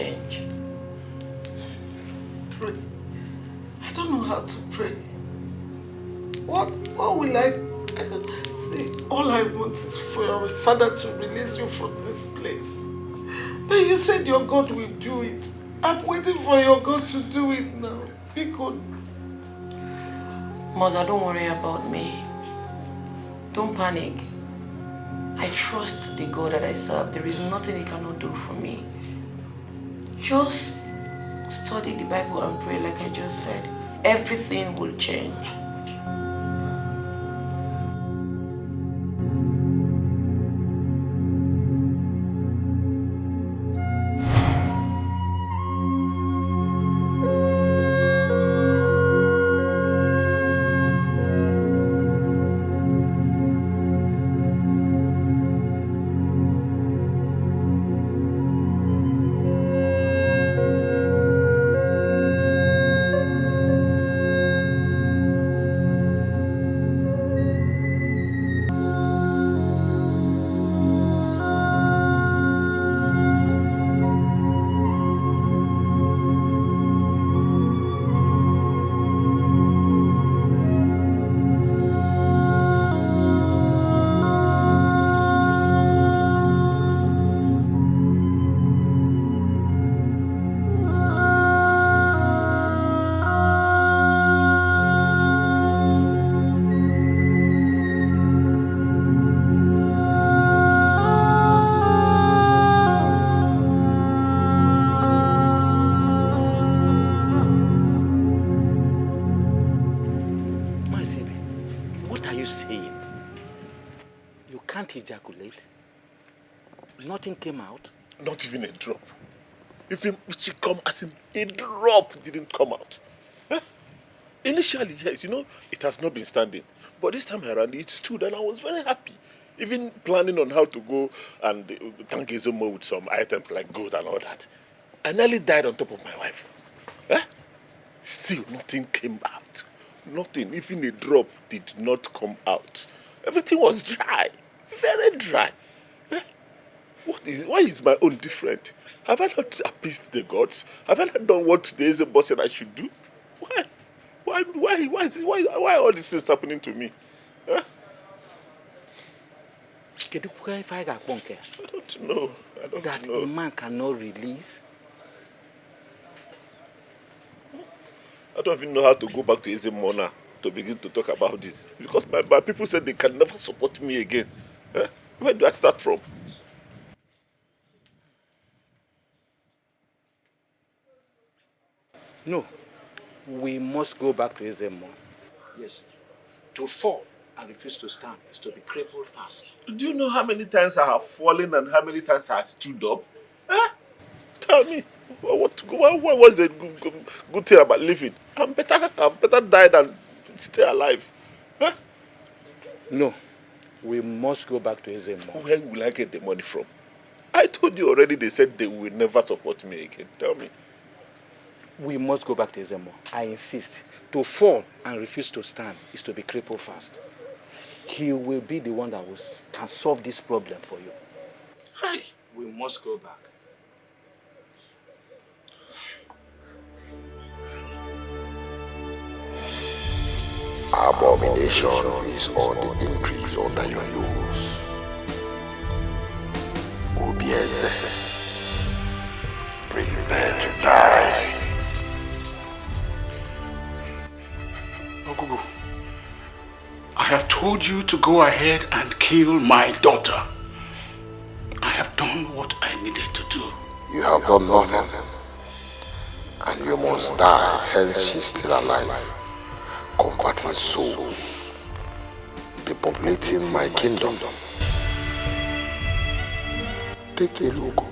change. Pray. I don't know how to pray. What will I don't see. All I want is for your father to release you from this place. But you said your God will do it. I'm waiting for your God to do it now. Be good. Mother, don't worry about me. Don't panic. I trust the God that I serve. There is nothing He cannot do for me. Just study the Bible and pray like I just said. Everything will change. Ejaculate? Nothing came out? Not even a drop. Even she come as in a drop didn't come out. Huh? Initially, yes, it has not been standing. But this time around, it stood and I was very happy. Even planning on how to go and thank Izomo with some items like gold and all that. I nearly died on top of my wife. Huh? Still, nothing came out. Nothing, even a drop did not come out. Everything was dry. Very dry. Eh? Why is my own different? Have I not appeased the gods? Have I not done what the Ezebo said I should do? Why all these things happening to me? Eh? I don't know. That a man cannot release? I don't even know how to go back to Ezemo now to begin to talk about this. Because my people said they can never support me again. Eh? Where do I start from? No. We must go back to Ezemo. Yes. To fall and refuse to stand is to be crippled fast. Do you know how many times I have fallen and how many times I have stood up? Eh? Tell me. What was the good thing about living? I've better die than stay alive. Huh? No. We must go back to Ezemo. Where will I get the money from? I told you already they said they will never support me again. Tell me. We must go back to Ezemo. I insist. To fall and refuse to stand is to be crippled fast. He will be the one that can solve this problem for you. Hi. We must go back. Abomination is on the increase under your nose. Obieze, prepare to die. Ogugu, I have told you to go ahead and kill my daughter. I have done what I needed to do. You have done nothing. And you must die, hence she's still alive. Converting souls, depopulating my kingdom. Take a look.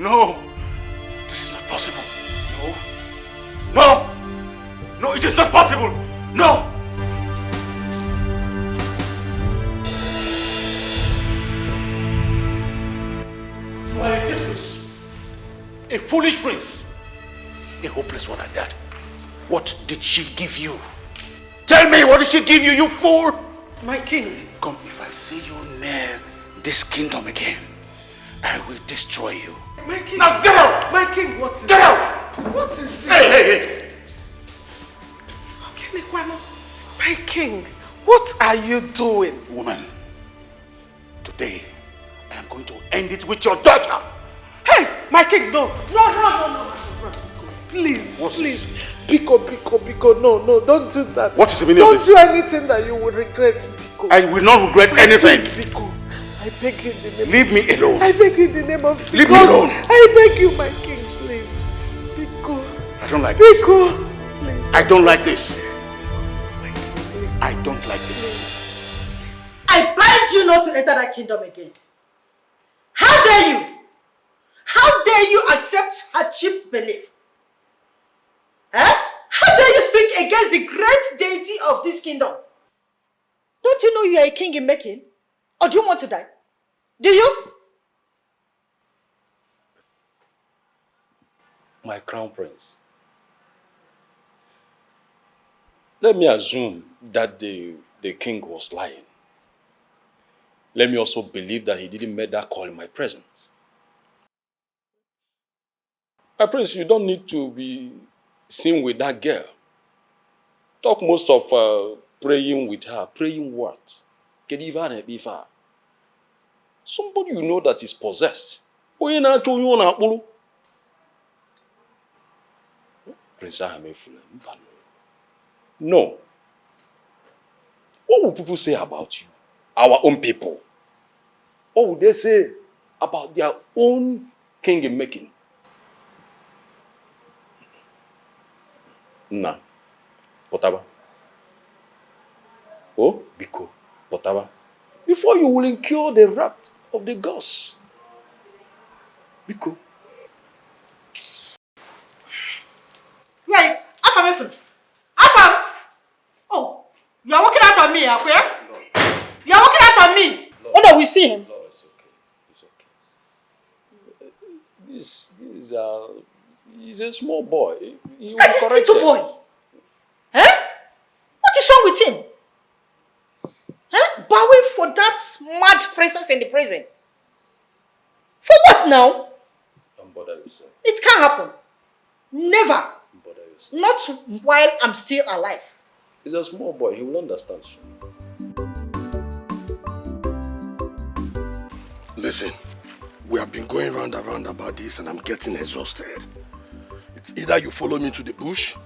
No! This is not possible. No! No! No, it is not possible! No! You are a disgrace. A foolish prince. A hopeless one at that. What did she give you? Tell me, what did she give you, you fool? My king. Come, if I see you near this kingdom again, I will destroy you. My king. Now get out! My king, what is it? Get out! What is it? Hey! Okay, Mekwano. My king, what are you doing? Woman, today I am going to end it with your daughter. Hey, my king, no. No. Please, What's please. this? Biko, no, don't do that. What is the meaning of this? Don't do anything that you will regret, Biko. I will not regret anything. Biko, I beg you in the name. Leave me alone. I beg you in the name of Leave Biko. me alone. I beg you, my king, please. Biko. I don't like this. Biko, please. I don't like this. I don't like this. I bind you not to enter that kingdom again. How dare you? How dare you accept her cheap belief? Eh? How dare you speak against the great deity of this kingdom? Don't you know you are a king in making? Or do you want to die? Do you? My crown prince, let me assume that the king was lying. Let me also believe that he didn't make that call in my presence. My prince, you don't need to be seen with that girl. Talk most of praying with her. Praying what? Somebody you know that is possessed. Prince Ahamefule. No. What will people say about you? Our own people. What would they say about their own king in making? Nah. Potaba. Oh, Biko. Potaba. Before you will incur the wrath of the gods. Biko. Right. Afam. Oh, you are walking out on me, Akwe? You are walking out on me. What do we see him? No, it's okay. It's okay. He's a small boy. He Look at this little boy. Eh? What is wrong with him? Eh? Bowing for that mad presence in the prison. For what now? Don't bother yourself. It can't happen. Never. Don't bother yourself. Not while I'm still alive. He's a small boy. He will understand soon. Listen, we have been going round and round about this and I'm getting exhausted. It's either you follow me to the bush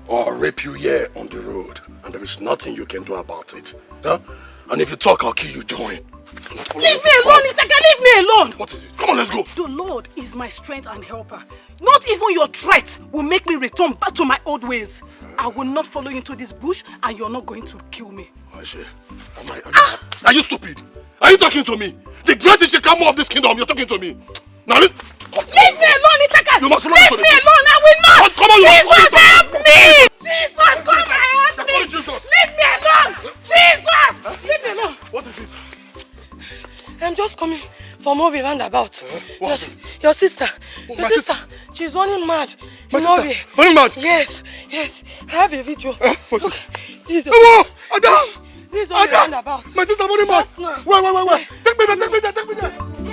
or I'll rape you here on the road and there is nothing you can do about it. Huh? And if you talk, I'll kill you, join. Leave me alone, Itaka, leave me alone! What is it? Come on, let's go! The Lord is my strength and helper. Not even your threat will make me return back to my old ways. I will not follow you into this bush and you're not going to kill me. Aisha, are you stupid? Are you talking to me? The greatest should come of this kingdom, you're talking to me. Now leave me alone, Itaka! You must leave me alone, I will not! Come on, Jesus, help me! Jesus, come and help me! Jesus. Leave me alone! Jesus! Leave me alone! What is it? I'm just coming for more roundabout. Your sister, she's running mad. My sister, running mad? Yes. I have a video. Look, this is your... Adam! This is only roundabout. My sister running mad! Wait. Take me there. No.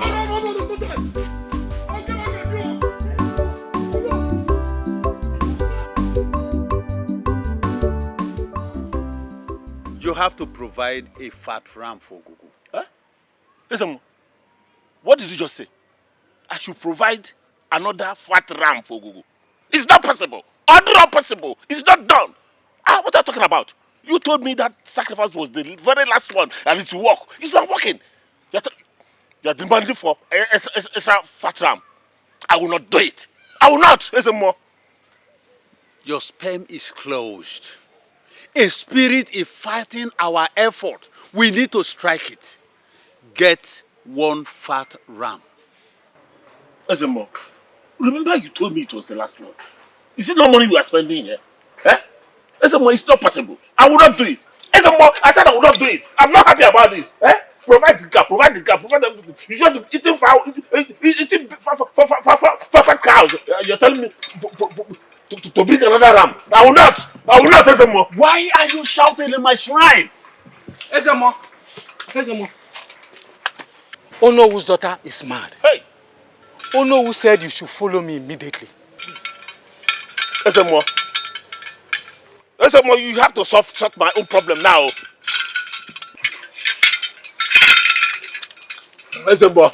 You have to provide a fat ram for Gugu. Huh? Listen, what did you just say? I should provide another fat ram for Gugu. It's not possible. Not possible. It's not done. What are you talking about? You told me that sacrifice was the very last one and it will work. It's not working. You're demanding for a fat ram. I will not do it. I will not. Listen more. Your sperm is closed. A spirit is fighting our effort. We need to strike it. Get one fat ram. Ezemo, remember you told me it was the last one. Is it not money you are spending here? Eh? Ezemo, it's not possible. I will not do it. Ezemo, I said I will not do it. I'm not happy about this. Eh? Provide the car, provide everything. You should be eating fat cows. You're telling me to bring another ram. I will not, Ezemo. Why are you shouting in my shrine? Ezemo. Onowo's daughter is mad. Hey! Onowu said you should follow me immediately. Ezemo, you have to solve my own problem now. Ezemo.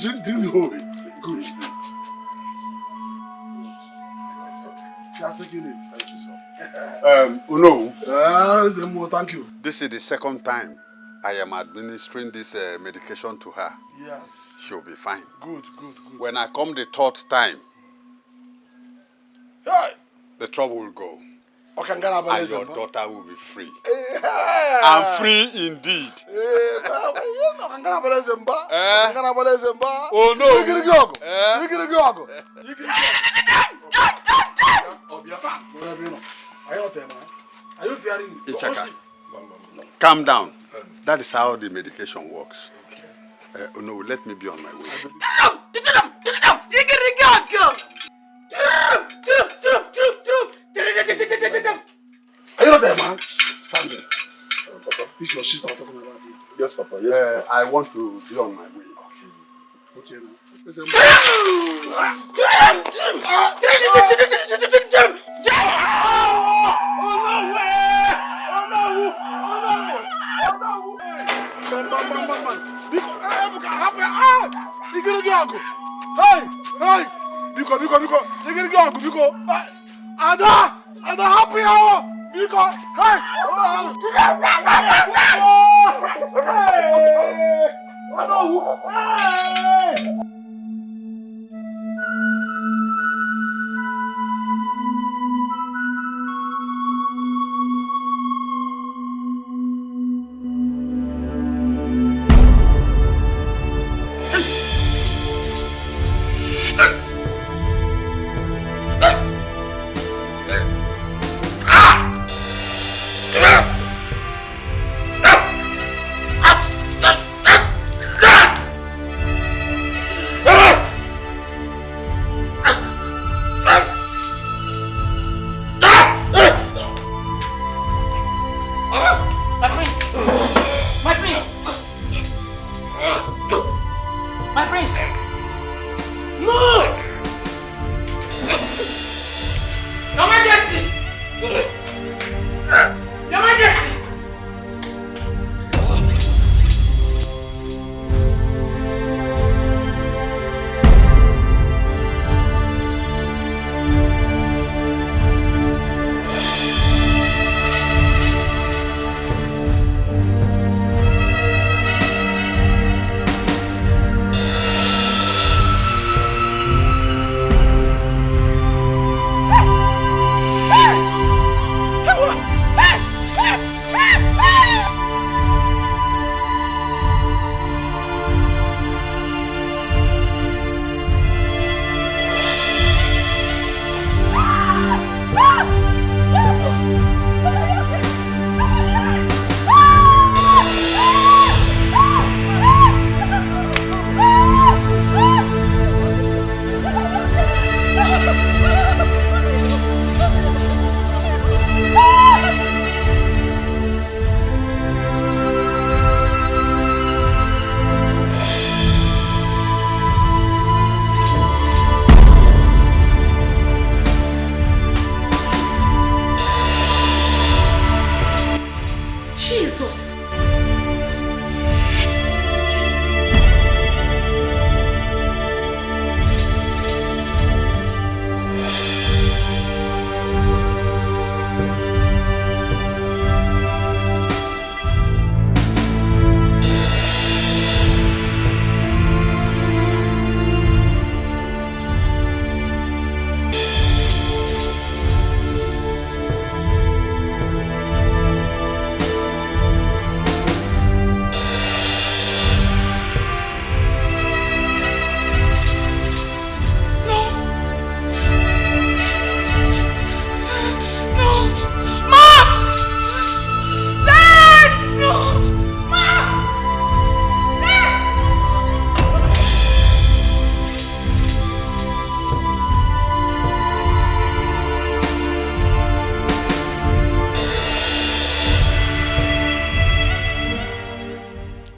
Drink the whole. Good. She has taken it. Thank you, sir. No. Thank you. This is the second time I am administering this medication to her. Yes. She'll be fine. Good. When I come the third time, Hey. the trouble will go. Okay, And your daughter will be free. I'm free indeed. Oh no! Are you fearing? Ichaka, calm down. That is how the medication works. No, let me be on my way. Are you not there, man? Stand there. Papa, this is your sister talking about you. Yes, Papa. Yes, Papa. I want to be on my way. Okay. What's your name? Ada happy hour. Biko, hey!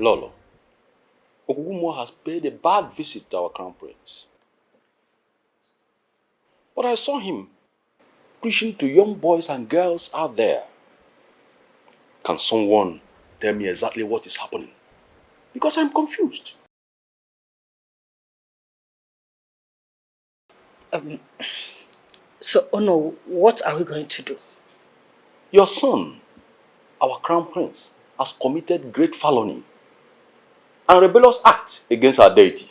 Lolo, Ogugumo has paid a bad visit to our crown prince. But I saw him preaching to young boys and girls out there. Can someone tell me exactly what is happening? Because I'm confused. So, Ono, what are we going to do? Your son, our crown prince, has committed great felony and rebellious act against our deity.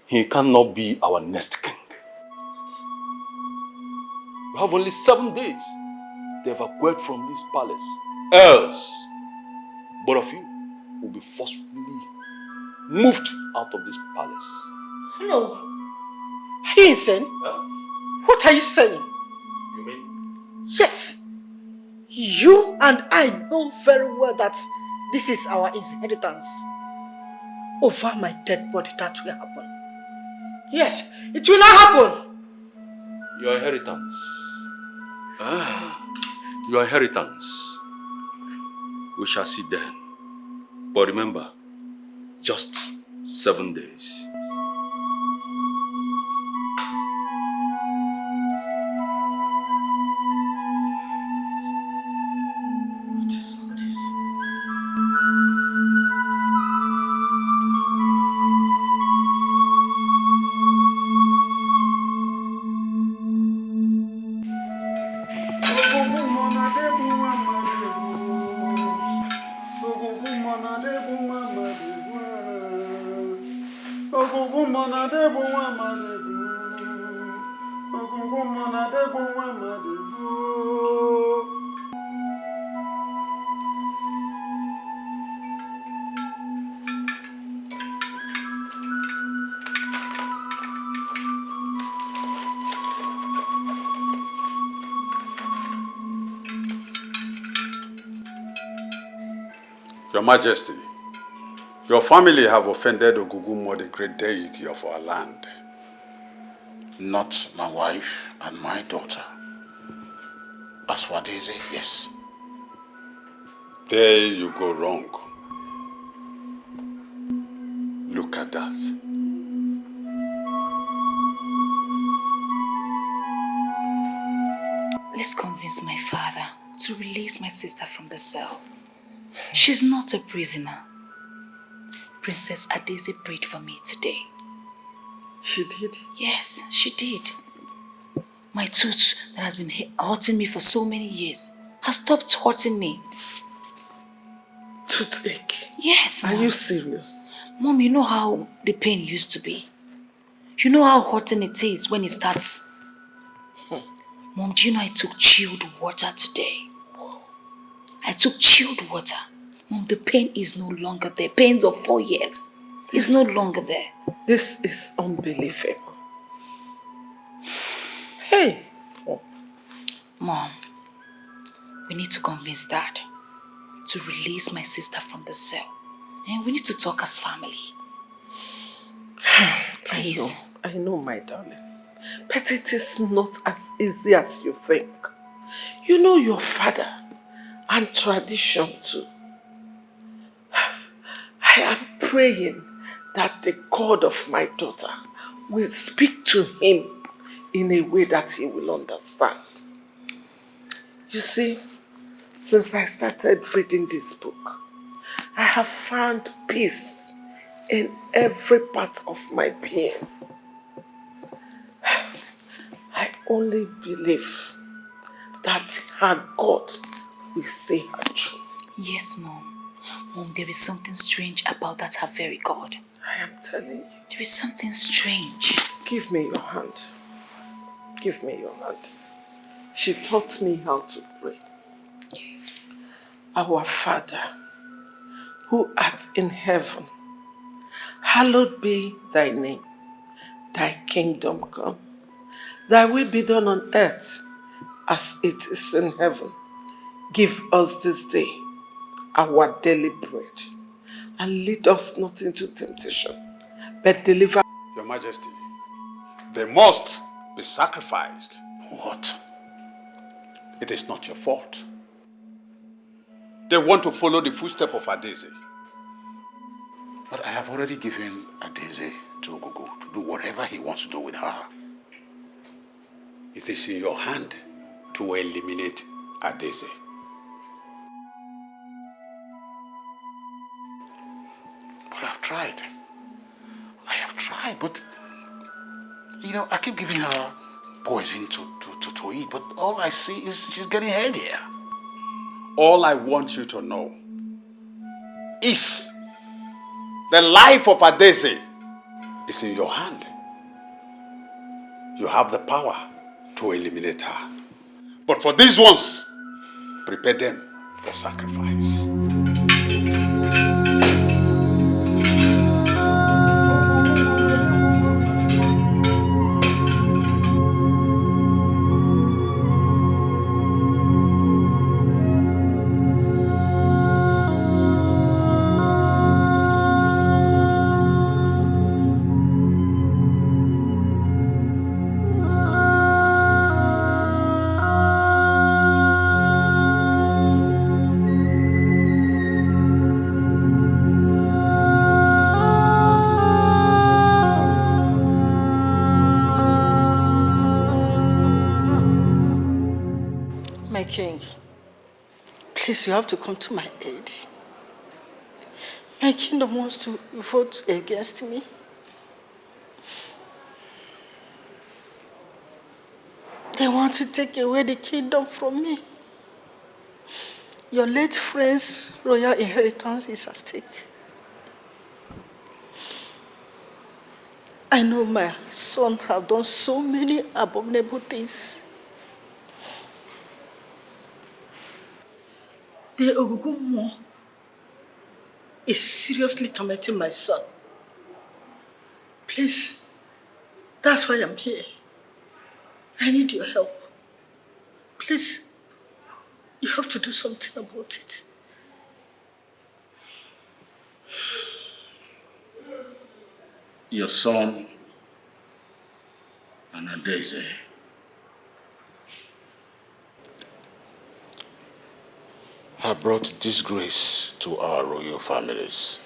He cannot be our next king. We have only 7 days to evacuate from this palace. Else, both of you will be forcefully moved out of this palace. No. Are you insane? Huh? What are you saying? You mean? Yes. You and I know very well that this is our inheritance. Over my dead body, that will happen. Yes, it will not happen. Your inheritance. Your inheritance. We shall see then. But remember, just 7 days. What is all this? Your Majesty, your family have offended Ogugumo, the great deity of our land. Not my wife and my daughter. As for Daisy, yes. There you go wrong. Look at that. Let's convince my father to release my sister from the cell. She's not a prisoner. Princess Adese prayed for me today. She did? Yes, she did. My tooth that has been hurting me for so many years has stopped hurting me. Toothache? Yes, Mom. Are you serious? Mom, you know how the pain used to be. You know how hurting it is when it starts. Mom, do you know I took chilled water today? I took chilled water. Mom, the pain is no longer there. Pains of 4 years is no longer there. This is unbelievable. Hey! Mom, we need to convince Dad to release my sister from the cell. And we need to talk as family. Please. I know, my darling. But it is not as easy as you think. You know your father and tradition too. I am praying that the God of my daughter will speak to him in a way that he will understand. You see, since I started reading this book, I have found peace in every part of my being. I only believe that her God will see her through. Yes, Mom. Mom, there is something strange about that her very God. I am telling you. There is something strange. Give me your hand. Give me your hand. She taught me how to pray. Our Father, who art in heaven, hallowed be thy name. Thy kingdom come. Thy will be done on earth as it is in heaven. Give us this day our daily bread, and lead us not into temptation, but deliver. Your Majesty, they must be sacrificed. What? It is not your fault. They want to follow the footsteps of Adeze. But I have already given Adeze to Ogogo to do whatever he wants to do with her. It is in your hand to eliminate Adeze. But I've tried. I have tried, but I keep giving her poison to eat, but all I see is she's getting healthier. All I want you to know is the life of Adeze is in your hand. You have the power to eliminate her. But for these ones, prepare them for sacrifice. King, please, you have to come to my aid. My kingdom wants to vote against me. They want to take away the kingdom from me. Your late friend's royal inheritance is at stake. I know my son have done so many abominable things. The Ogugumo is seriously tormenting my son. Please, that's why I'm here. I need your help. Please, you have to do something about it. Your son and Adeze have brought disgrace to our royal families.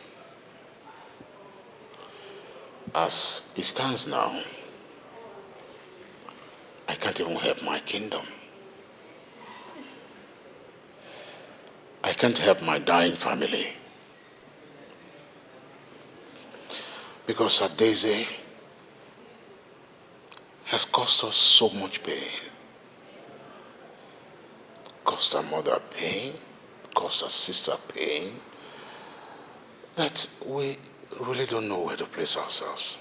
As it stands now, I can't even help my kingdom. I can't help my dying family. Because Adeze has caused us so much pain. Caused our mother pain, caused our sister pain, that we really don't know where to place ourselves.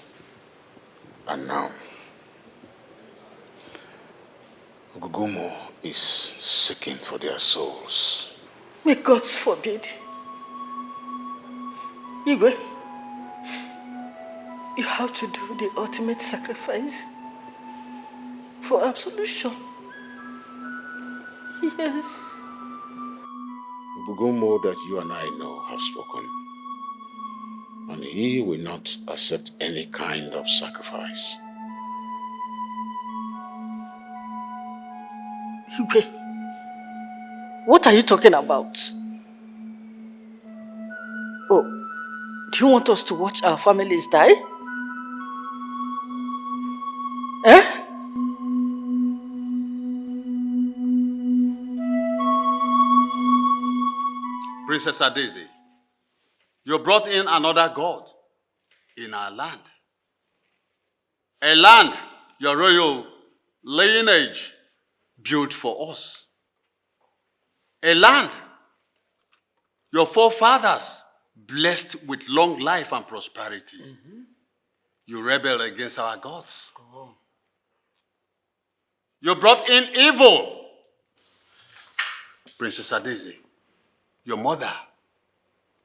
And now, Ogugumo is seeking for their souls. May God forbid. Igwe, you have to do the ultimate sacrifice for absolution. Yes. Ogugumo that you and I know have spoken, and he will not accept any kind of sacrifice. Igwe, what are you talking about? Oh, do you want us to watch our families die? Eh? Princess Adeze, you brought in another god in our land. A land your royal lineage built for us. A land your forefathers blessed with long life and prosperity. Mm-hmm. You rebel against our gods. Oh. You brought in evil. Princess Adeze, your mother,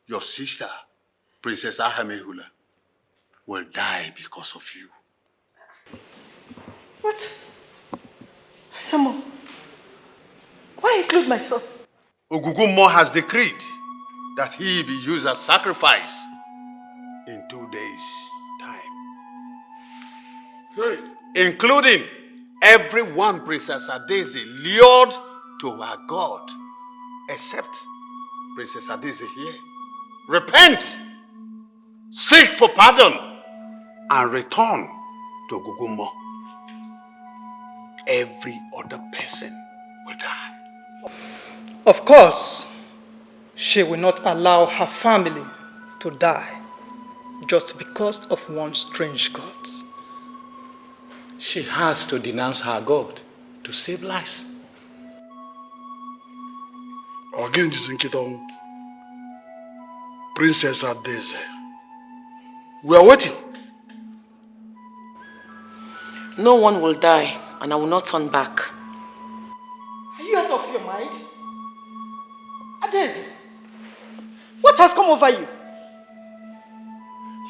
your sister, Princess Ahamehula, will die because of you. What? Samo, why include my son? Ogugumo has decreed that he be used as sacrifice in 2 days' time. Good. Including everyone Princess Adeze lured to her God, except Princess Adeze here. Repent! Seek for pardon and return to Ogugumo. Every other person will die. Of course, she will not allow her family to die just because of one strange god. She has to denounce her God to save lives. Again, this is Princess Adeze. We are waiting. No one will die, and I will not turn back. Are you out of your mind? Adeze, what has come over you?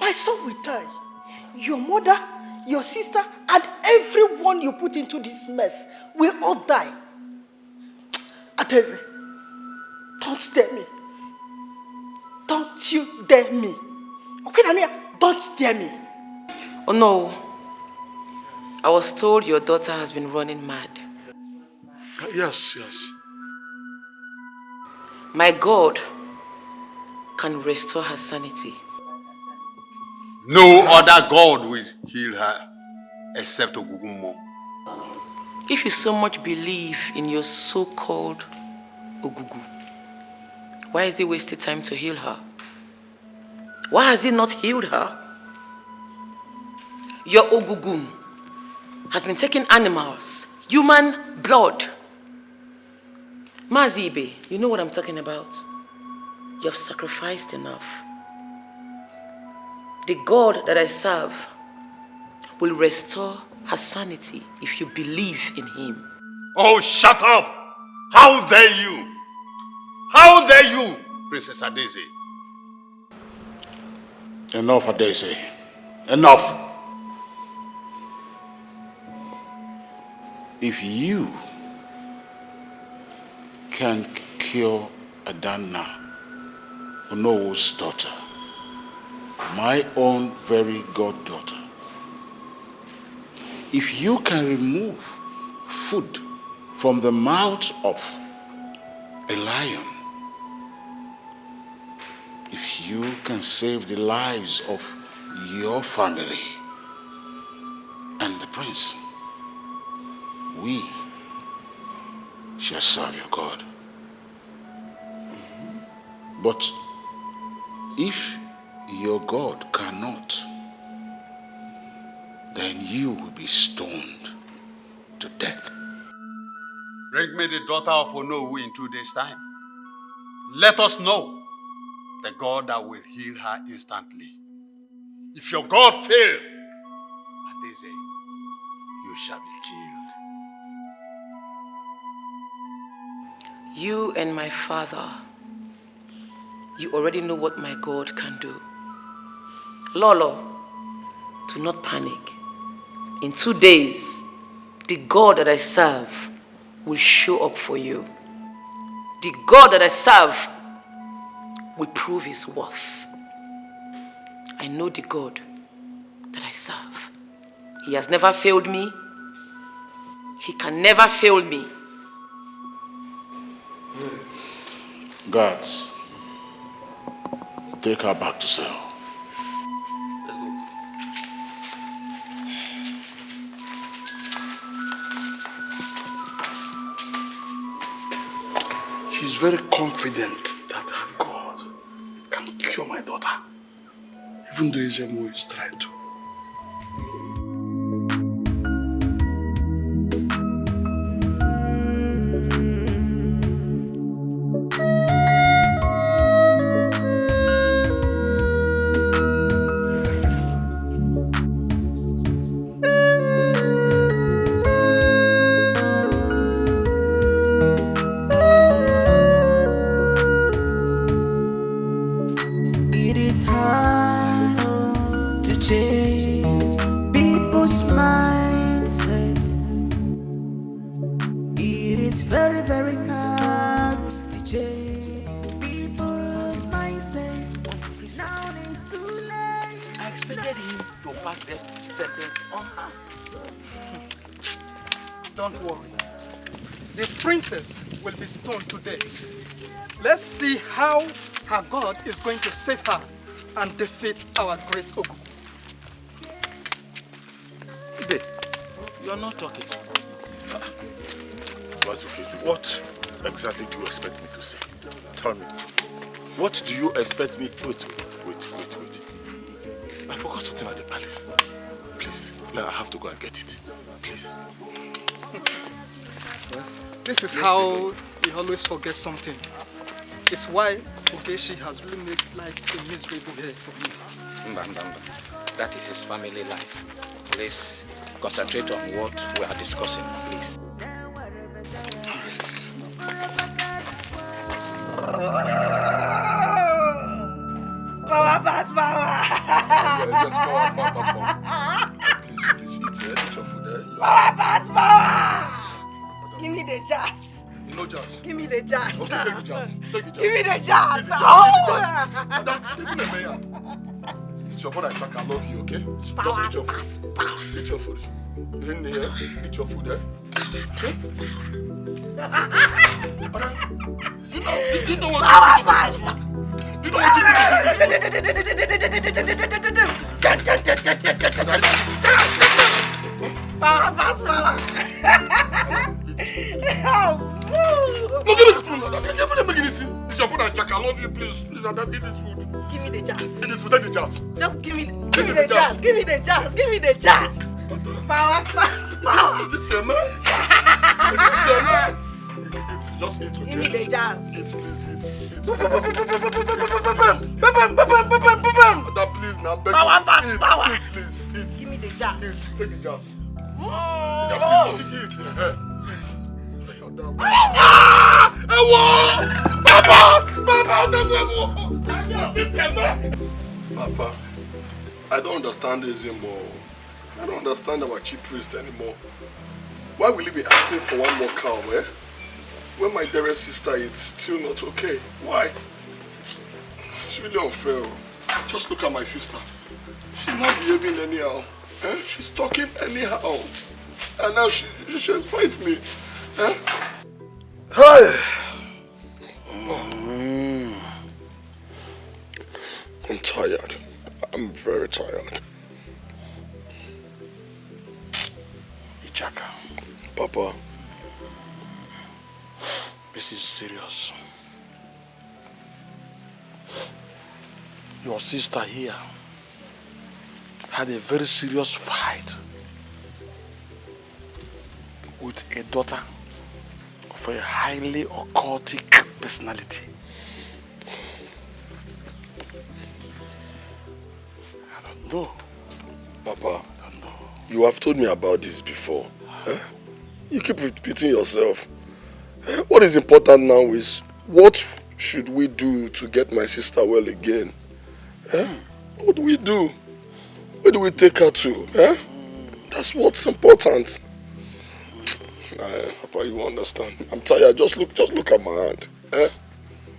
My son will die. Your mother, your sister, and everyone you put into this mess will all die. Adeze, don't dare me. Don't you dare me. Okay, Nania, don't dare me. Oh no. I was told your daughter has been running mad. Yes. My God can restore her sanity. No other God will heal her except Ogugumo. If you so much believe in your so-called Ogugu, why is he wasting time to heal her? Why has he not healed her? Your Ogugu has been taking animals, human blood. Mazibe, you know what I'm talking about. You have sacrificed enough. The God that I serve will restore her sanity if you believe in him. Oh, shut up! How dare you? How dare you, Princess Adeze? Enough, Adeze. Enough. If you can cure Adana, Onowo's daughter, my own very goddaughter, if you can remove food from the mouth of a lion, if you can save the lives of your family and the prince, we shall serve your God. But if your God cannot, then you will be stoned to death. Bring me the daughter of Onowu in 2 days' time. Let us know the God that will heal her instantly. If your God fail, Adeze, you shall be killed. You and my father, you already know what my God can do. Lolo, do not panic. In 2 days, the God that I serve will show up for you. The God that I serve will prove his worth. I know the God that I serve. He has never failed me. He can never fail me. Guards, take her back to cell. Let's go. She's very confident that her God can cure my daughter, even though Ezemo is trying to. It is hard to change people's mindsets. It is very, very hard to change people's mindsets. Now it's too late. I expected him to pass the sentence on her. Don't worry. The princess will be stoned to death. Let's see how her God is going to save her and defeat our great Ogu. Babe, you are not talking. What exactly do you expect me to say? Tell me. What do you expect me... Wait. I forgot something at the palace. Please, now I have to go and get it. Please. This is how he always forgets something. It's why Ogechi has really made life a miserable here for me. That is his family life. Please concentrate on what we are discussing, please. Power pass power! Just power pass power. Please, eat your food there. Power pass power! Give me the jazz. You know jazz? Give me the jazz. Okay, take the jazz. Take the jazz. Give me the jazz. It's your brother, Jack. I love you, okay? Just eat your food. Eat your food. In here, eat your food there. Yes? You know what? Power pass. You know what? Power pass power. No, give me the spoon. This is your brother, Jack. I love you, please. Please, Dad, eat this food. Give me the jazz. Eat this food. Take the jazz. Just give me the jazz. Give me the jazz. Give me the jazz. Power pass power. This is your man. Just eat, okay? Give me the jazz. Eat, please, eat. Please, now, beg Power you. pass Eat, power. Eat, please, eat. Give me the jazz. Eat, take the jazz. Oh. Eat, eat. Papa, I don't understand this anymore. I don't understand our chief priest anymore. Why will he be asking for one more cow, eh? When my dearest sister is still not okay? Why? It's really unfair. Just look at my sister. She's not behaving anyhow. Eh? She's talking anyhow. And now she's biting me. Eh? Hey! I'm tired. I'm very tired. Ichaka. Papa. This is serious. Your sister here had a very serious fight with a daughter of a highly occultic personality. I don't know. Papa, you have told me about this before. Eh? You keep repeating yourself. What is important now is what should we do to get my sister well again? Eh? What do we do? Where do we take her to? Eh? That's what's important. Papa, you understand. I'm tired. Just look at my hand. Eh?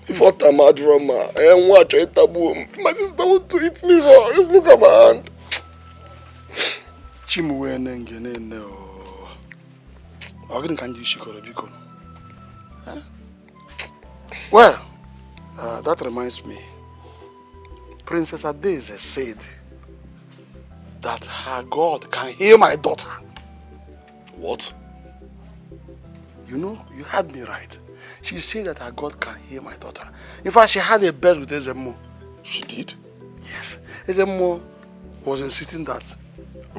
Before my drama, watch a taboo. My sister want to eat me raw. Just look at my hand. Well, that reminds me. Princess Adeze said that her God can heal my daughter. What? You know, you heard me right. She said that her God can heal my daughter. In fact, she had a bet with Ezemo. She did? Yes. Ezemo was insisting that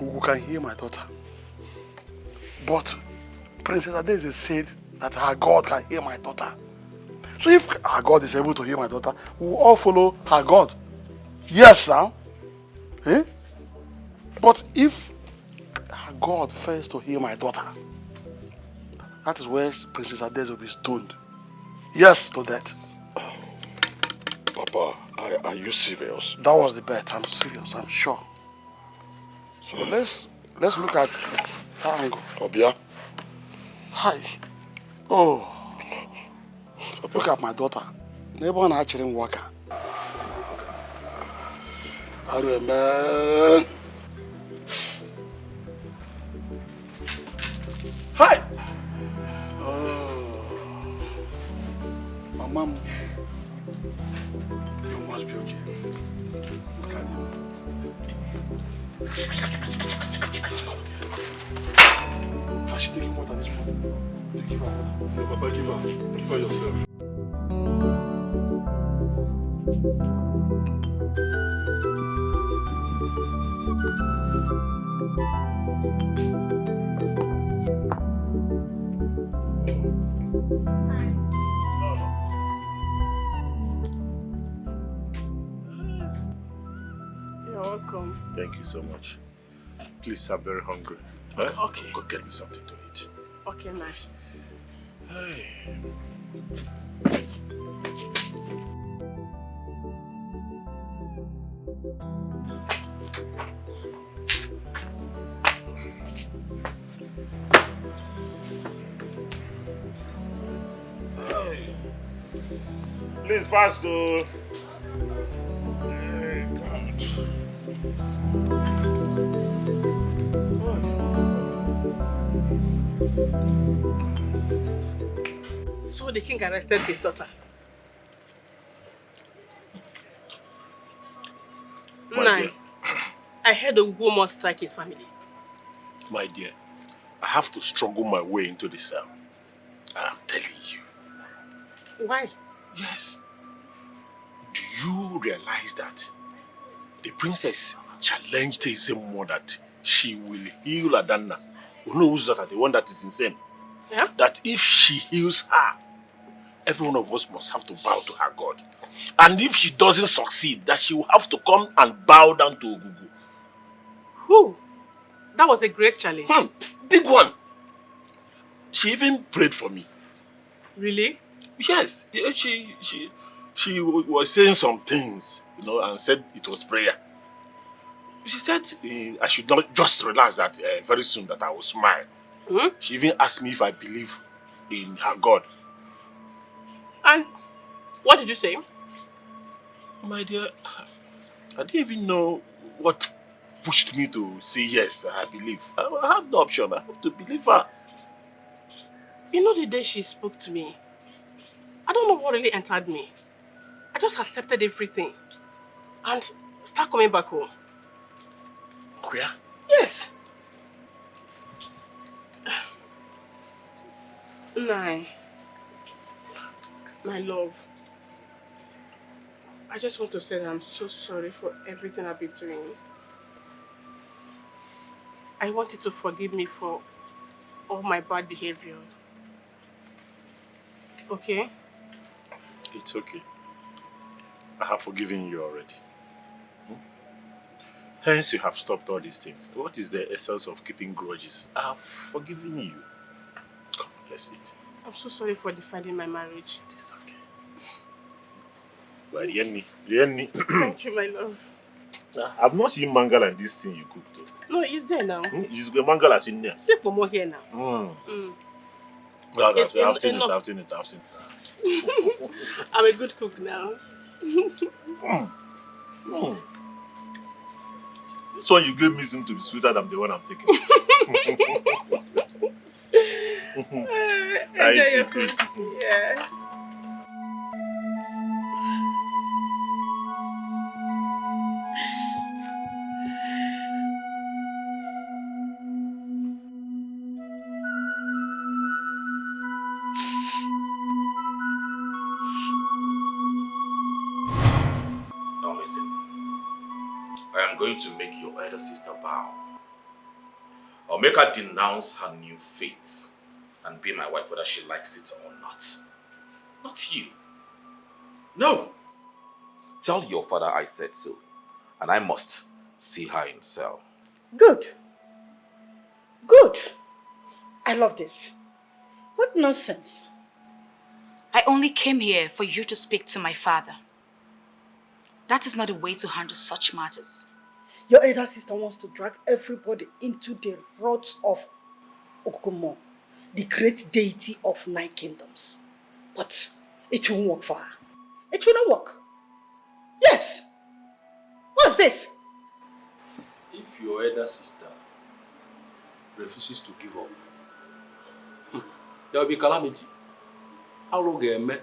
we can heal my daughter. But Princess Adeze said that her God can heal my daughter. So if her God is able to heal my daughter, we will all follow her God. Yes, now. Eh? But if her God fails to heal my daughter, that is where Princess Adeze will be stoned. Yes, to death. Papa, are you serious? That was the bet. I'm serious, I'm sure. So let's look at that angle. Obia? Hi. Oh. Look at my daughter. Neighbor actually worker. How do you, man? Hi. Oh. My mom, you must be okay. Has she taken water this morning? You give her water. No, Papa, give her. Give her yourself. You're welcome. Thank you so much. Please, I'm very hungry. Okay. Huh? Go get me something to eat. Okay, nice. Hey. Please, fast though. Hey, God. So the king arrested his daughter. Nine. I heard the woman strike his family. My dear, I have to struggle my way into the cell. I'm telling you. Why? Yes. Do you realize that the princess challenged Ezemo that she will heal Adanna? Who knows that the one that is insane? Yeah? That if she heals her, every one of us must have to bow to her God. And if she doesn't succeed, that she will have to come and bow down to Ogugu. Who? That was a great challenge. Big one. She even prayed for me. Really? Yes. She was saying some things, and said it was prayer. She said I should not just relax, that very soon that I will smile. She even asked me if I believe in her God. And what did you say? My dear, I didn't even know what pushed me to say yes, I believe. I have no option. I have to believe her. You know, the day she spoke to me, I don't know what really entered me. I just accepted everything and start coming back home. Where? Yes. Nine. My love. I just want to say that I'm so sorry for everything I've been doing. I want you to forgive me for all my bad behavior. Okay? It's okay. I have forgiven you already. Hence, you have stopped all these things. What is the essence of keeping grudges? I have forgiven you. Come, let's eat. I'm so sorry for defending my marriage. It's okay. But Rienni. Thank you, my love. I've not seen mangala in this thing you cooked. No, it's there now. It's the mangala in there. See for more here now. No, I've seen it. I'm a good cook now. This one you gave me seems to be sweeter than the one I'm taking. Enjoy your food. Yeah. Now listen, I am going to make your elder sister bow. I'll make her denounce her new fate and be my wife whether she likes it or not. Not you. No. Tell your father I said so, and I must see her in cell. Good. Good. I love this. What nonsense. I only came here for you to speak to my father. That is not a way to handle such matters. Your elder sister wants to drag everybody into the wrath of Okukumo, the great deity of 9 kingdoms. But it won't work for her. It will not work. Yes. What's this? If your elder sister refuses to give up, there will be calamity. How long am I?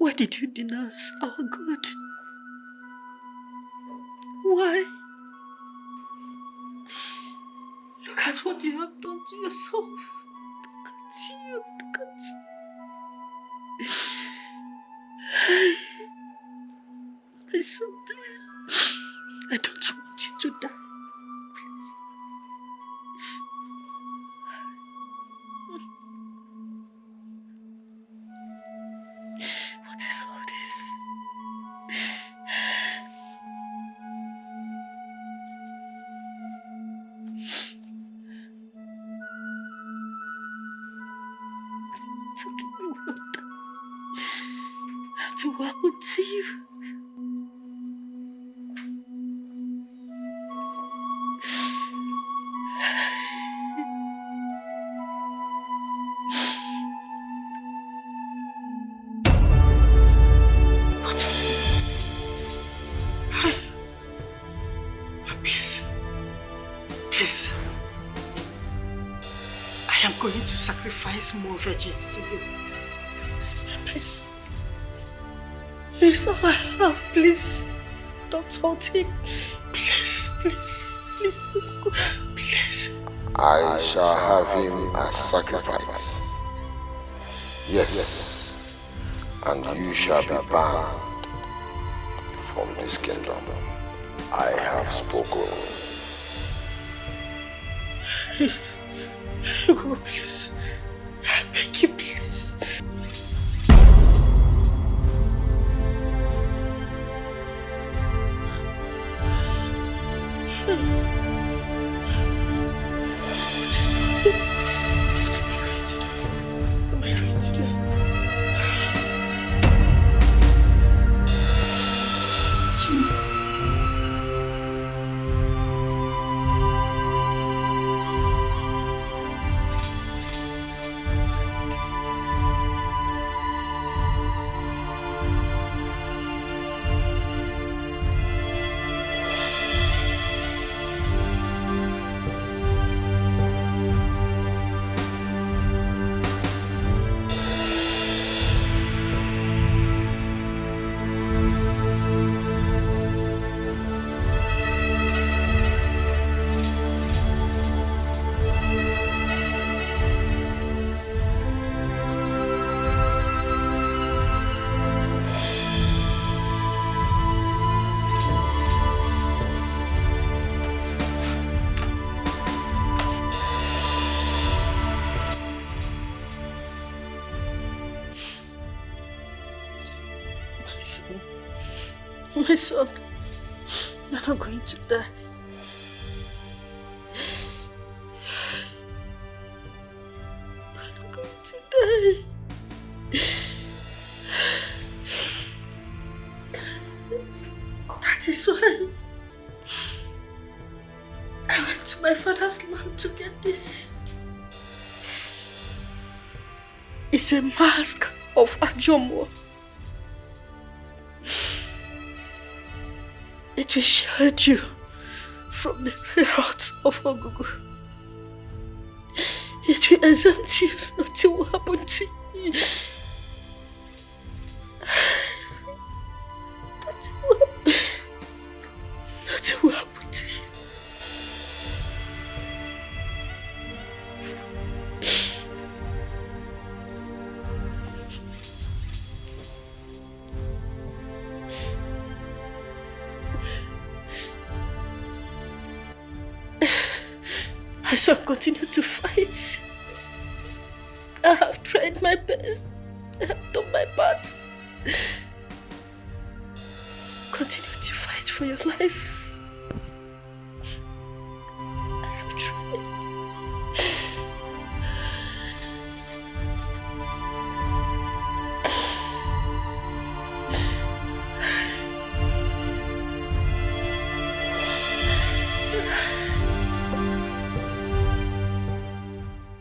Why did you denounce our God? Why? Look at what you have done to yourself. Look at you. Look at you. My son, please. I don't want you to die. Please. What is all this? Talking about that. What happened to you? Please. I am going to sacrifice more virgins to you. Spare my son. He's all I have. Please, don't hold him. Please. I shall have him as sacrifice. Yes, and you shall be banned from this kingdom. I have spoken. Go, please. I beg you, please. My son, you're not going to die. You're not going to die. That is why I went to my father's land to get this. It's a mask of Ajomo. It will shield you from the wrath of Ogugu. It will exempt you. Nothing will happen to you. Nothing will happen to you. I shall continue to fight. I have tried my best. I have done my part. Continue to fight for your life. I have tried.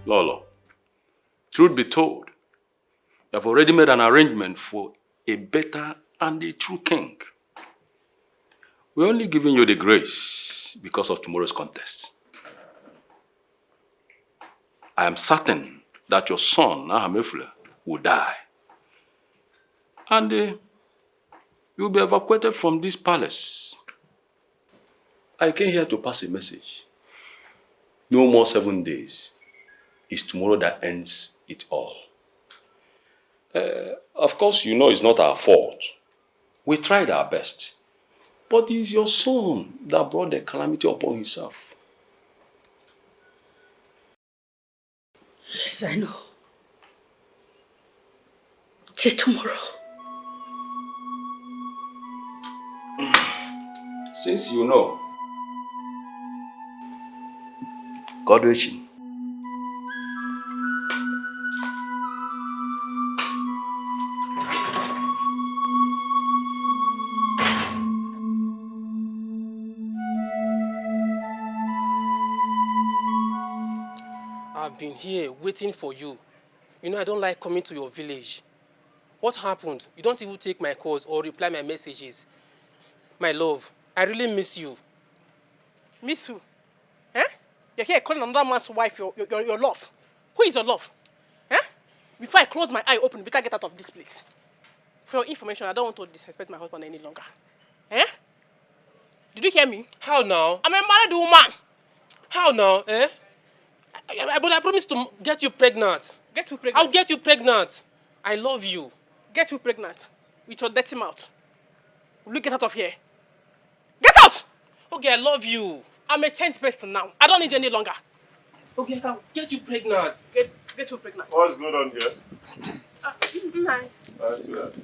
Lolo, truth be told, you have already made an arrangement for a better and a true king. We're only giving you the grace because of tomorrow's contest. I am certain that your son, Nahamefule, will die. and you'll be evacuated from this palace. I came here to pass a message. No more 7 days. It's tomorrow that ends it all. Of course, you know it's not our fault. We tried our best. But it's your son that brought the calamity upon himself. Yes, I know. Till tomorrow. Since you know, God bless you. I've been here waiting for you. You know I don't like coming to your village. What happened? You don't even take my calls or reply my messages. My love, I really miss you. Miss who? Eh? You're here calling another man's wife your love. Who is your love? Eh? Before I close my eye open, you better get out of this place. For your information, I don't want to disrespect my husband any longer. Eh? Did you hear me? How now? I'm a married woman. How now, eh? But I promised to get you pregnant. Get you pregnant? I'll get you pregnant. I love you. Get you pregnant? With your dirty mouth. Will you get out of here? Get out! Okay, I love you. I'm a changed person now. I don't need you any longer. Okay, I can get you pregnant. Get you pregnant. What's going on here? Nice. That's right.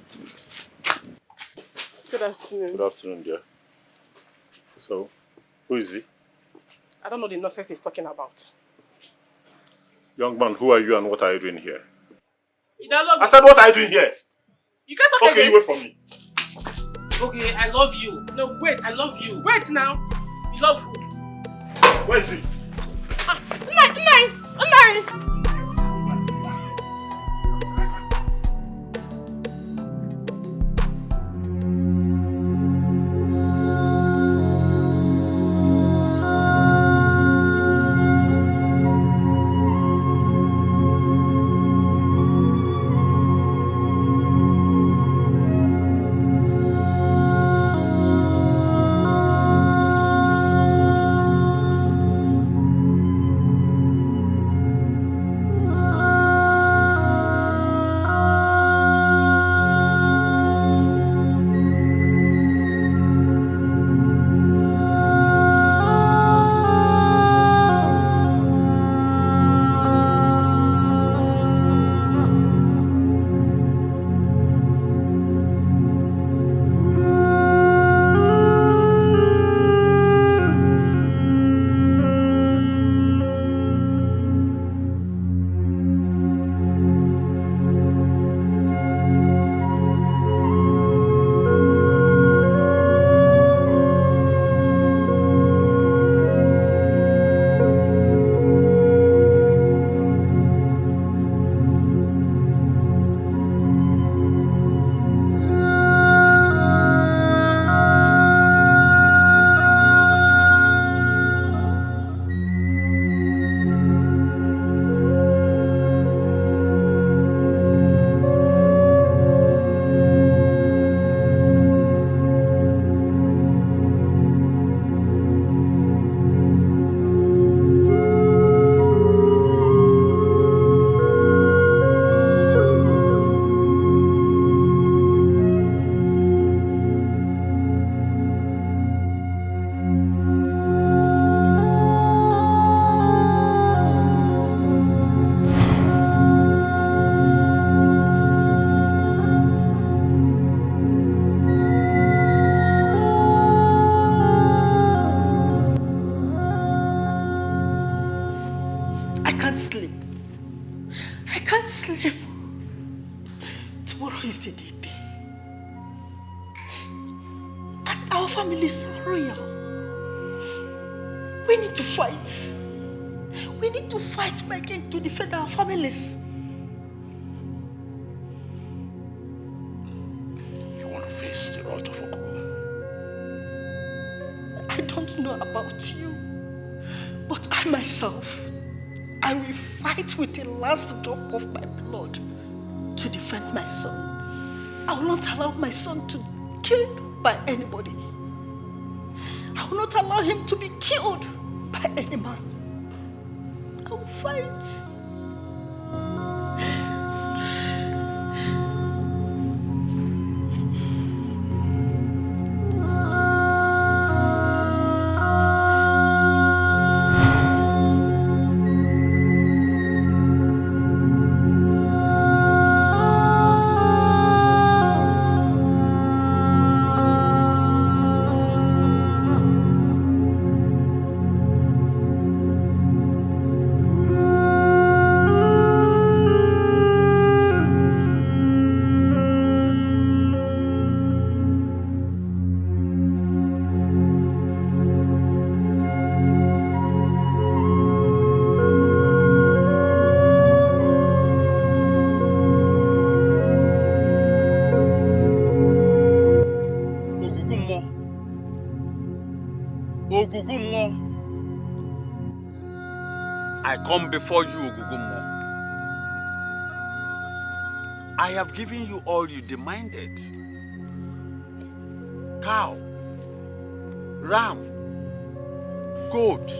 Good afternoon. Good afternoon, dear. So, who is he? I don't know the nonsense he's talking about. Young man, who are you and what are you doing here? I said, what are you doing here? You can't talk Okay, again. you wait for me. Okay, I love you. No, wait. I love you. Wait now. You love who? Where is he? Nine. sleep. I can't sleep. Tomorrow is the day. And our family is royal. We need to fight. We need to fight, my king, to defend our families. You want to face the wrath of Okuku? I don't know about you, but I myself, I will fight with the last drop of my blood to defend my son. I will not allow my son to be killed by anybody. I will not allow him to be killed by any man. I will fight. I come before you, Ogugumo. I have given you all you demanded. Cow, ram, goat,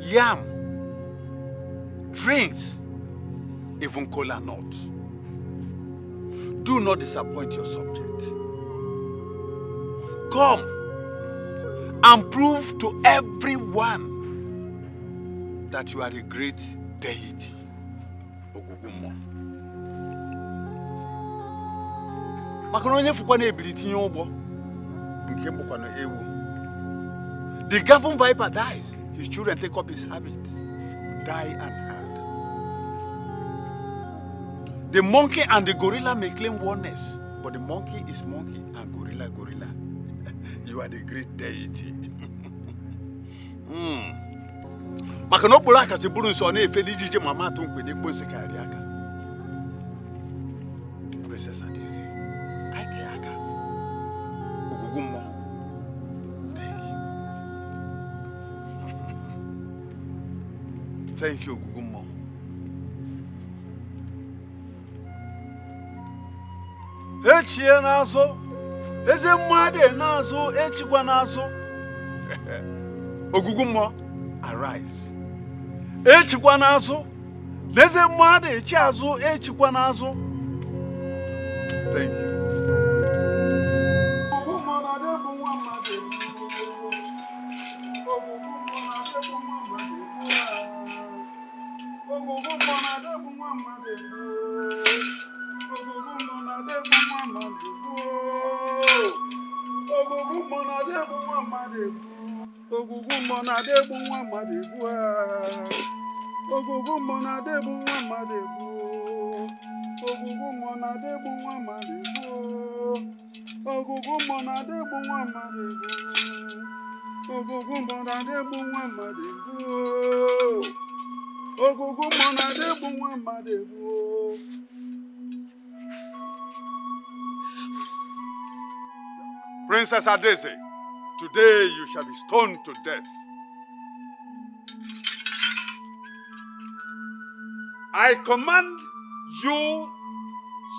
yam, drinks, even cola nuts. Do not disappoint your subject. Come and prove to everyone that you are a great deity, Ogugumo. The Gavin viper dies, his children take up his habit, die unheard. The monkey and the gorilla may claim oneness, but the monkey is monkey and gorilla gorilla. You are the great deity. Makano bulaka se bulu so na efe dijije mama to nkwe de kposi kari aka. Princess Adeze, aka aka. Ogugumo. Thank you, Ogugumo. Echie nazo. Eze mwade nazo, echikwa nazo. Ogugumo, arise. Echikwa nazo. Eze mwade echiazo, echikwa nazo. Thank you. Princess Adeze, today you shall be stoned to death. I command you,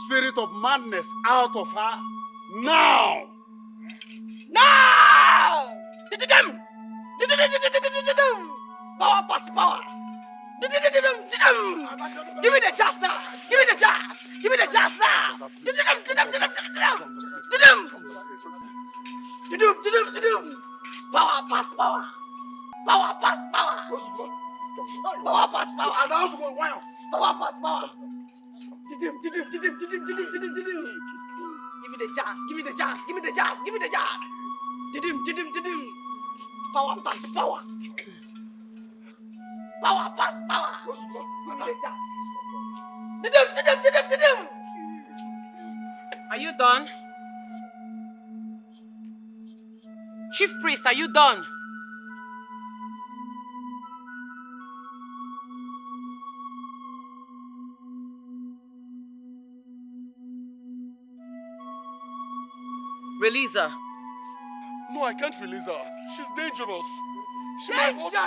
spirit of madness, out of her now. Now! Power past power. Give me the jazz now. Give me the jazz. Give me the jazz now. Power past power. Power past power. Power past power. Power past power. Give me the jazz. Give me the jazz. Give me the jazz. Give me the jazz. Power past power. Power past power. Give me the jazz. Are you done? Chief Priest, are you done? Release her. No, I can't release her. She's dangerous. Dangerous!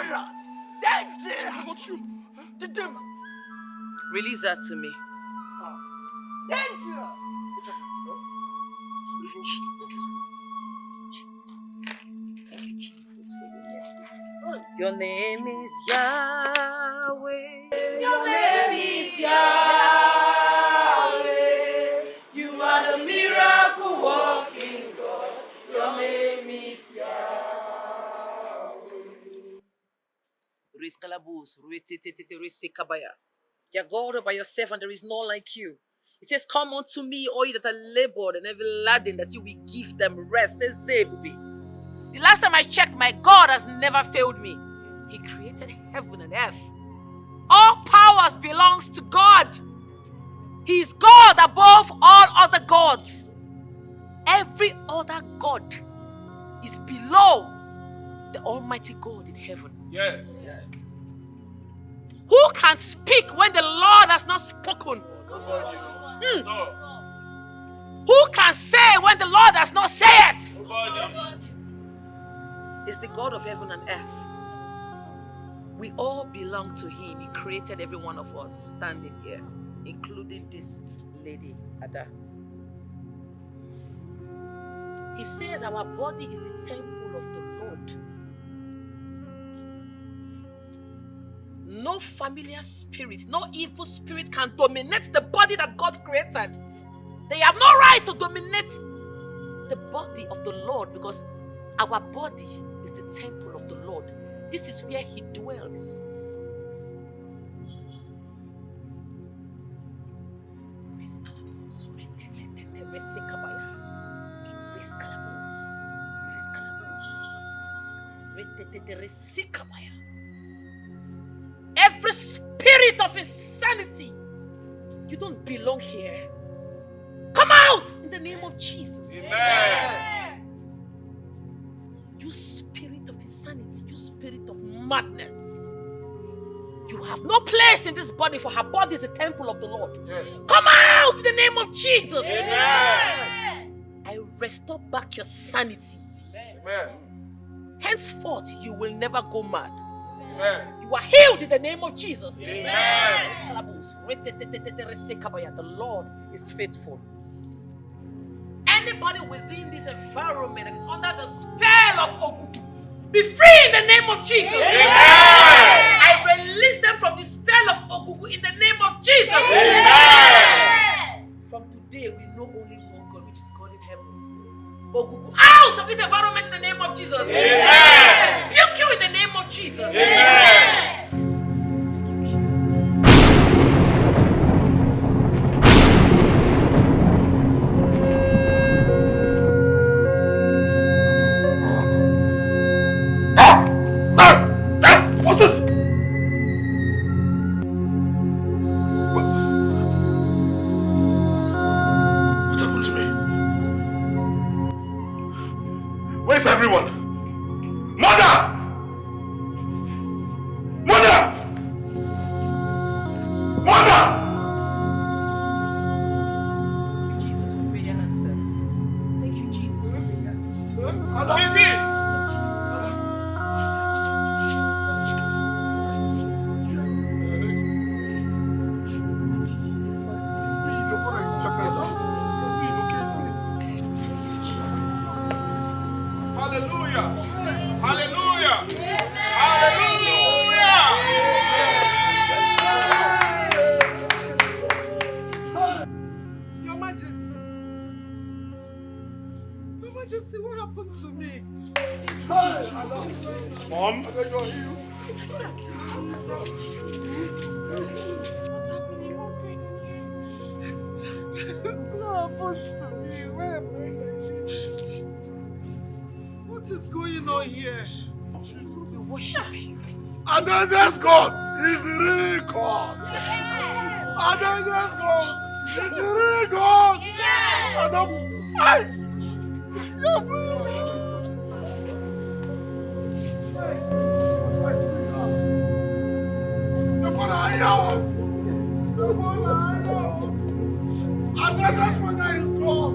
Release her to me. Dangerous! Your name is Yahweh. Your name is Yahweh. You are the miracle working God. Your name is Riskalabus, Risikabaya. You're God all by yourself, and there is none like you. It says, come unto me, all you that are labored and heavy laden, that you will give them rest. Let's say, baby. The last time I checked, my God has never failed me. He created heaven and earth. All powers belongs to God. He is God above all other gods. Every other God is below the Almighty God in heaven. Yes. Who can speak when the Lord has not spoken? Who can say when the Lord has not said? It's the God of heaven and earth. We all belong to Him. He created every one of us standing here, including this lady, Ada. He says our body is the temple of the Lord. No familiar spirit, no evil spirit can dominate the body that God created. They have no right to dominate the body of the Lord, because our body is the temple of the Lord. This is where He dwells. Every spirit of insanity, you don't belong here. Come out in the name of Jesus. Amen. You spirit of insanity, you spirit of madness, you have no place in this body, for her body is a temple of the Lord. Yes. Come out in the name of Jesus. Amen. I restore back your sanity. Amen. Henceforth, you will never go mad. Amen. You are healed in the name of Jesus. Amen. The Lord is faithful. Anybody within this environment that is under the spell of Ogugu, be free in the name of Jesus. Amen. I release them from the spell of Ogugu in the name of Jesus. Amen. From today, we know only one God, which is God in heaven. Ogugu, out of this environment in the name of Jesus. Amen. Rebuke you in the name of Jesus. Amen. What's this? What happened to me? Where's everyone? Mother! Mother! Mother! Jesus for prayer answers. Thank you, Jesus for prayer. Lizzy! Hallelujah. Hallelujah. Hallelujah. Your Majesty. Your Majesty, what happened to me? Mom? What's happening? What's going on here? What happened to me? Where am I? What is going on here? We worship you. Adonai's God is the real God. Adonai's God is the real God. Adonai's Father is God.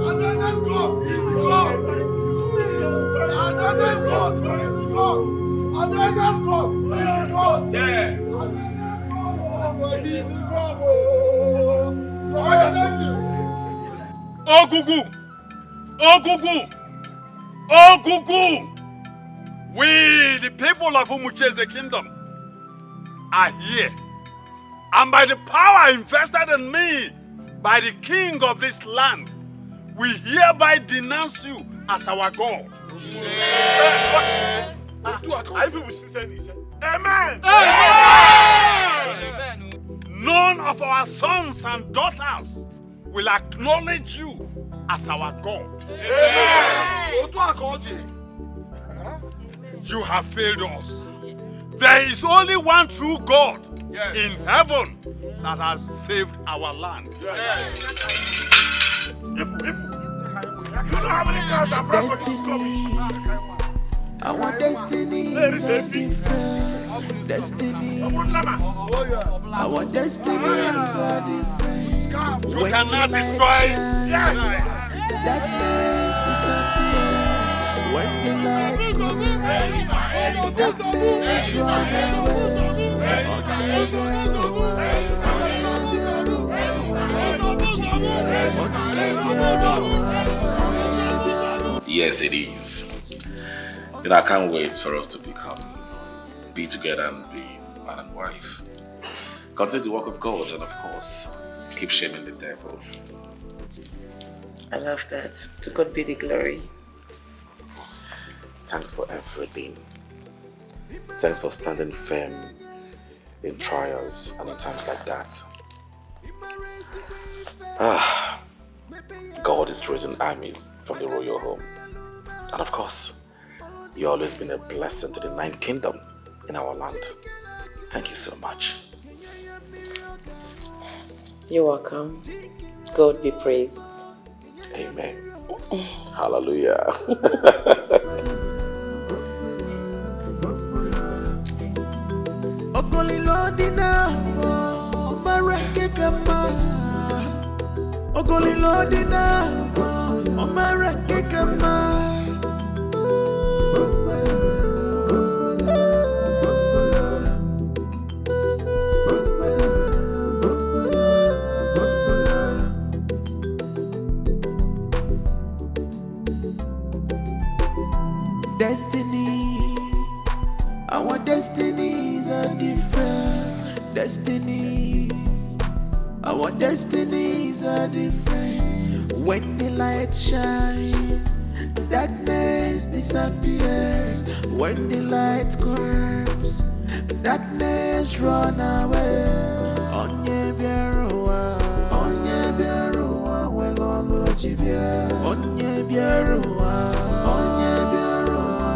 Adonai's God is the God. Adonai's God is the God. Adonai's God is the God. Yes. Ogugu! Ogugu! Ogugu! We, the people of whom we chase the kingdom, are here. And by the power invested in me by the king of this land, we hereby denounce you as our God. Are you people still saying this? Amen. None of our sons and daughters will acknowledge you as our God. You have failed us. There is only one true God in heaven that has saved our land. Destiny, our destiny is a different destiny. Our destiny is a different. You cannot destroy darkness disappears when the light comes. Darkness run Yes, it is. You know, I can't wait for us to be together and be man and wife. Continue the work of God and, of course, keep shaming the devil. I love that. To God be the glory. Thanks for everything. Thanks for standing firm in trials and in times like that. God is raising armies from the royal home. And of course, you've always been a blessing to the 9th kingdom in our land. Thank you so much. You're welcome. God be praised. Amen. Hallelujah. Destiny, our destinies are different. Destiny, our destinies are different. When the light shines, darkness disappears. When the light comes, darkness run away. Onye biaruwa, welo chibia. Onye biaruwa. Onye biaruwa,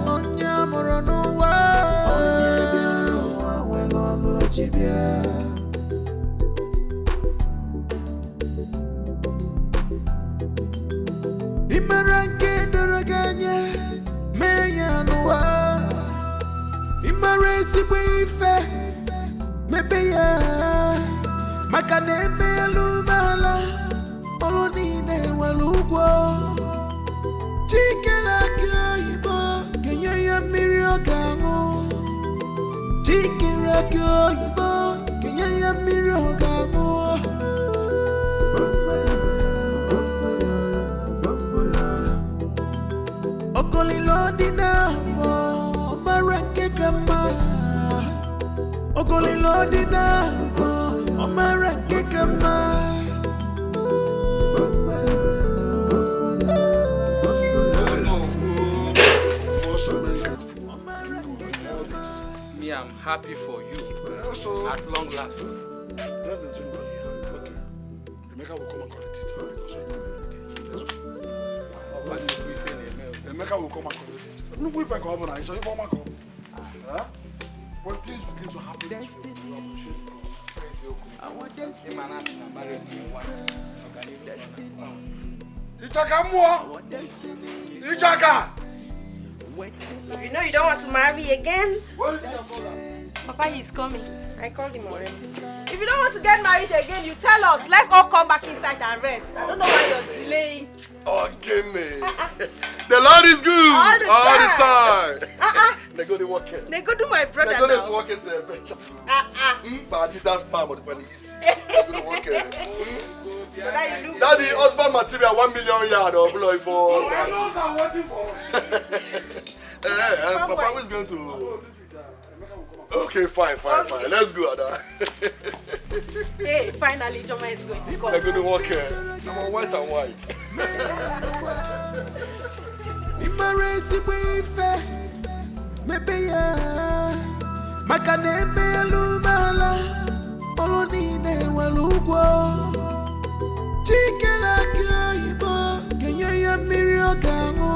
onye amoronuwa, welolo chibia. Imaranke doroganye, meyanuwa. Imaresi ife, mebeya, makane lumala. Olonine walugwo Chicken akioyibo Kenye ya miri ogango Chicken akioyibo Kenye ya miri ogango Ogolilo dina Omarake kama Ogolilo dina Omarake kama I'm happy for you. At long last. That's the dream. Okay. Emeka will come and collect it. Emeka will come and collect it. No, we back up now. So you come and come. When things begin to happen, our destiny. Ichaka mua. Ichaka. You know you don't want to marry me again? Where is your brother? Papa, he's coming. I called him already. If you don't want to get married again, you tell us. Let's all come back inside and rest. I don't know why you're delaying. Oh, give me. The Lord is good. All the time. They go to work. They go do my brother now. They go to work as a bench. But I did that spam on the police. They go to work. Daddy, husband material 1 million yard of blood for. I know I'm waiting for. Papa is going to. Okay, fine. Let's go, Ada. Hey, finally, Joma is going to come. I'm going to walk here. I'm on white and white. Immerse wife, maybe Makaneme lumala, Polonine walugwo. Chicken akibo, Kenya mirio gamo.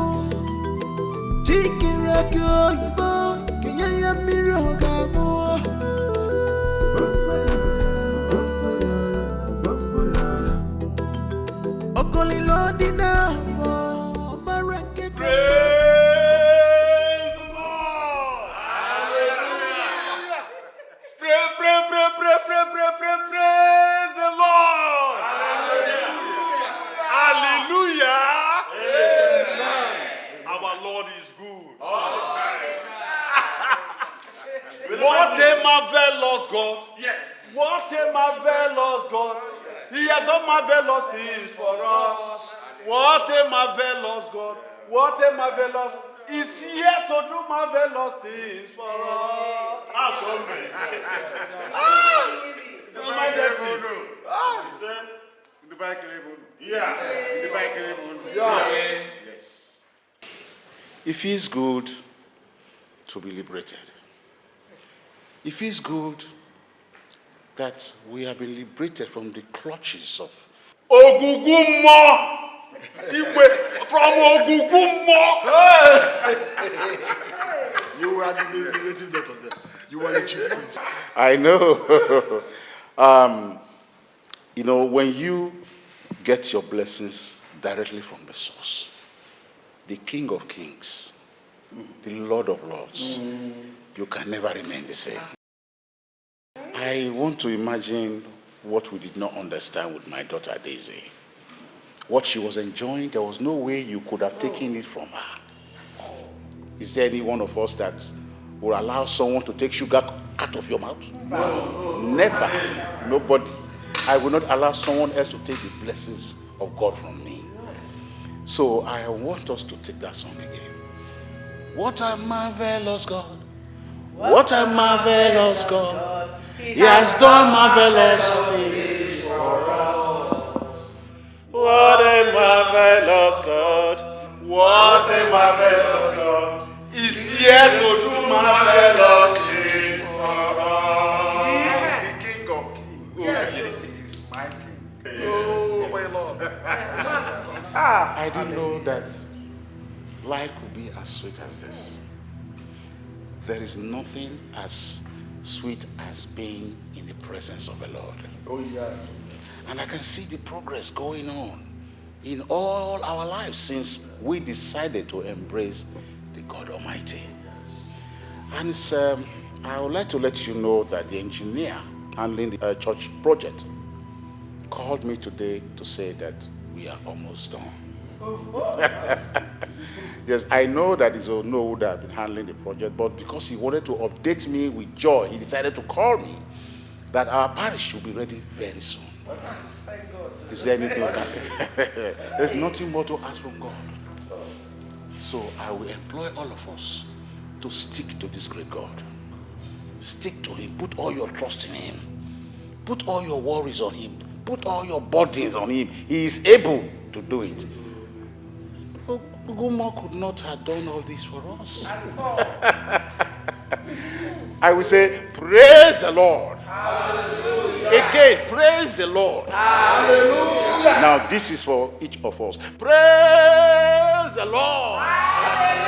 Chicken akibo, Kenya mirio gamo. Okoli lodina. Praise the Lord. Hallelujah. Amen. Our Lord is good. What a marvelous God. Yes. What a marvelous God. He has done marvelous things for us. What a marvelous God. What a marvelous. He's here to do marvelous things for us. Yes. It feels good to be liberated. It feels good that we have been liberated from the clutches of Ogugumo. From Ogugumo. You are the native doctor there. You are the chief priest. I know. You know, when you get your blessings directly from the source, the King of Kings, the Lord of Lords, you can never remain the same. I want to imagine what we did not understand with my daughter Daisy. What she was enjoying, there was no way you could have taken it from her. Is there any one of us that will allow someone to take sugar out of your mouth? No. Never. Nobody. I will not allow someone else to take the blessings of God from me. So I want us to take that song again. What a marvelous God. What a marvelous God. He has done marvelous things for us. What a marvelous God. What a marvelous God. He's here to do marvelous things for us. He is the King of Kings. Yes. He's my King. Oh, my Lord. I didn't know that life could be as sweet as this. There is nothing as sweet as being in the presence of the Lord. Oh, yeah. And I can see the progress going on in all our lives since we decided to embrace the God Almighty. And it's, I would like to let you know that the engineer handling the church project called me today to say that we are almost done. Yes, I know that it's Ono that have been handling the project, but because he wanted to update me with joy, he decided to call me that our parish will be ready very soon. Is there anything we can do? There's nothing more to ask from God. So I will employ all of us to stick to this great God. Stick to him. Put all your trust in him. Put all your worries on him. Put all your burdens on him. He is able to do it. Gumo could not have done all this for us. I will say, praise the Lord. Hallelujah. Again, praise the Lord. Hallelujah. Now this is for each of us. Praise the Lord. Hallelujah.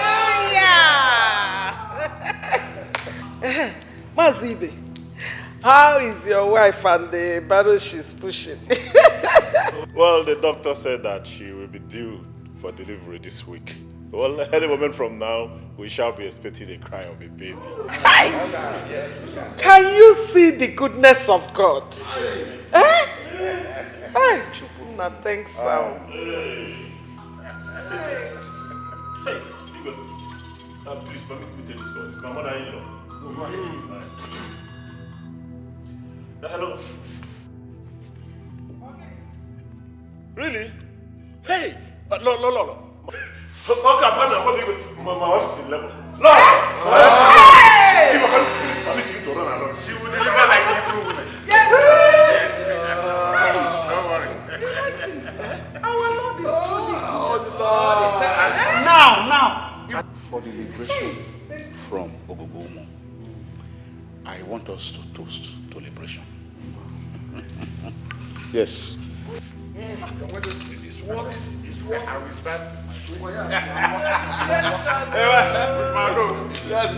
Mazibe, how is your wife and the battle she's pushing? Well, the doctor said that she will be due for delivery this week. Well, any moment from now, we shall be expecting a cry of a baby. Can you see the goodness of God? Eh? Hey, Chukuna, thanks. Please permit me to tell this story. It's my mother-in-law. Hello. Really? Hey! No. Okay, my wife's in level. No! Hey! If I can't finish permission to run alone, she will deliver like Hebrew women. Yes! Don't worry. Our Lord is truly. Now! For the liberation from Ogogomo, I want us to toast to liberation. Yes. It's working. I will start. With my road. Yes,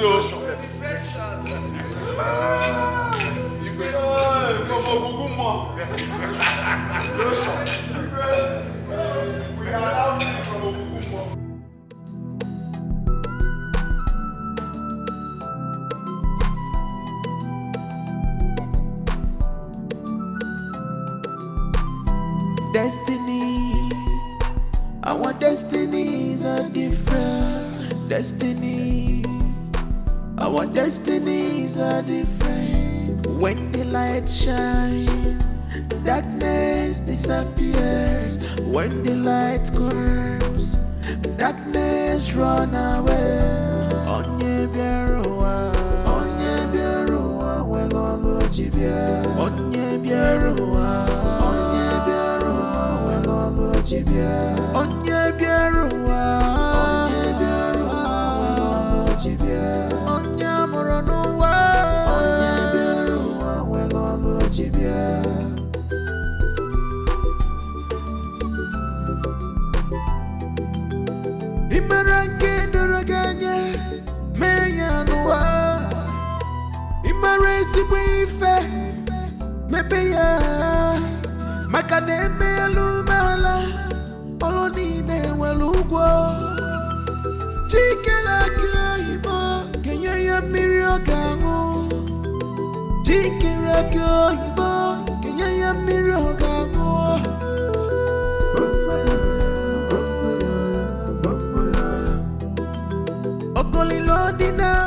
Destiny, our destinies are different. Destiny, our destinies are different. When the light shines, darkness disappears. When the light comes, darkness run away. Onye biaruwa, welolo jibia. Onye biaruwa. Onye biaruwa, onye amụrụ n'ụwa, welolo jibia. Imere nke doro gị anya, mee ya n'ụwa. Imere ezigbo ife, mepe ya. Maka na eme elu mala, olu niile nwere ụgwọ. Chike na-akị oyibo, kenye ya mmiri ọ ga-aṅụ. Chike na-akị oyibo, kenye ya mmiri ọ ga-aṅụ. Okolilo dị na